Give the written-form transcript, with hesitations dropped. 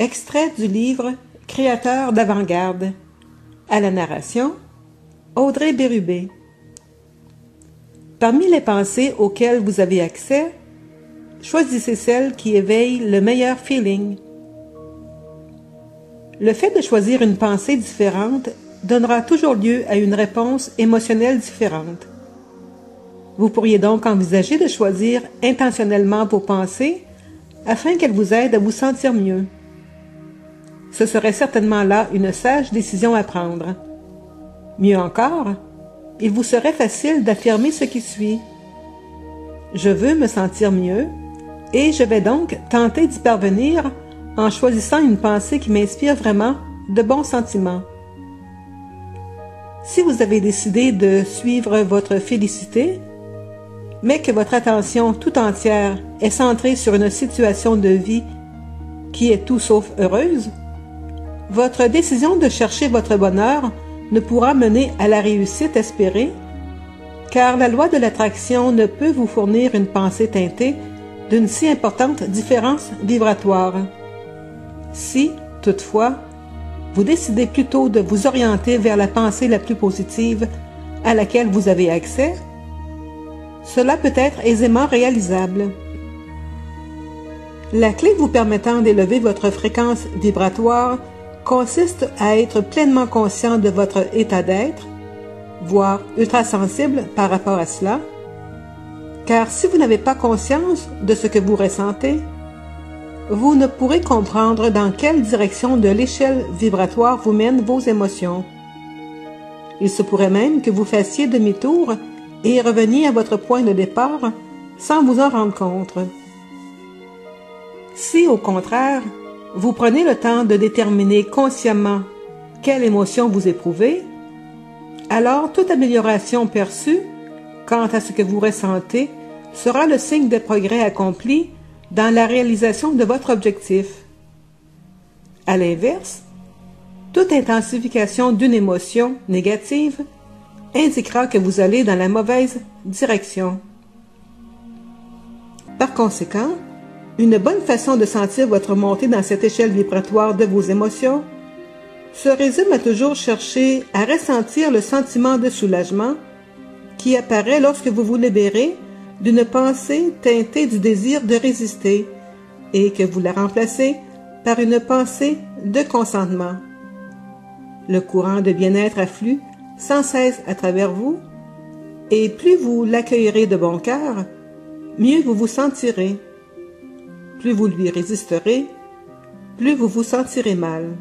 Extrait du livre Créateurs d'avant-garde. À la narration, Audrey Bérubé. Parmi les pensées auxquelles vous avez accès, choisissez celles qui éveillent le meilleur feeling. Le fait de choisir une pensée différente donnera toujours lieu à une réponse émotionnelle différente. Vous pourriez donc envisager de choisir intentionnellement vos pensées afin qu'elles vous aident à vous sentir mieux. Ce serait certainement là une sage décision à prendre. Mieux encore, il vous serait facile d'affirmer ce qui suit. Je veux me sentir mieux et je vais donc tenter d'y parvenir en choisissant une pensée qui m'inspire vraiment de bons sentiments. Si vous avez décidé de suivre votre félicité, mais que votre attention tout entière est centrée sur une situation de vie qui est tout sauf heureuse, votre décision de chercher votre bonheur ne pourra mener à la réussite espérée, car la loi de l'attraction ne peut vous fournir une pensée teintée d'une si importante différence vibratoire. Si, toutefois, vous décidez plutôt de vous orienter vers la pensée la plus positive à laquelle vous avez accès, cela peut être aisément réalisable. La clé vous permettant d'élever votre fréquence vibratoire consiste à être pleinement conscient de votre état d'être, voire ultra-sensible par rapport à cela, car si vous n'avez pas conscience de ce que vous ressentez, vous ne pourrez comprendre dans quelle direction de l'échelle vibratoire vous mènent vos émotions. Il se pourrait même que vous fassiez demi-tour et reveniez à votre point de départ sans vous en rendre compte. Si, au contraire, vous prenez le temps de déterminer consciemment quelle émotion vous éprouvez, alors toute amélioration perçue quant à ce que vous ressentez sera le signe de progrès accompli dans la réalisation de votre objectif. À l'inverse, toute intensification d'une émotion négative indiquera que vous allez dans la mauvaise direction. Par conséquent, une bonne façon de sentir votre montée dans cette échelle vibratoire de vos émotions se résume à toujours chercher à ressentir le sentiment de soulagement qui apparaît lorsque vous vous libérez d'une pensée teintée du désir de résister et que vous la remplacez par une pensée de consentement. Le courant de bien-être afflue sans cesse à travers vous, et plus vous l'accueillerez de bon cœur, mieux vous vous sentirez. Plus vous lui résisterez, plus vous vous sentirez mal.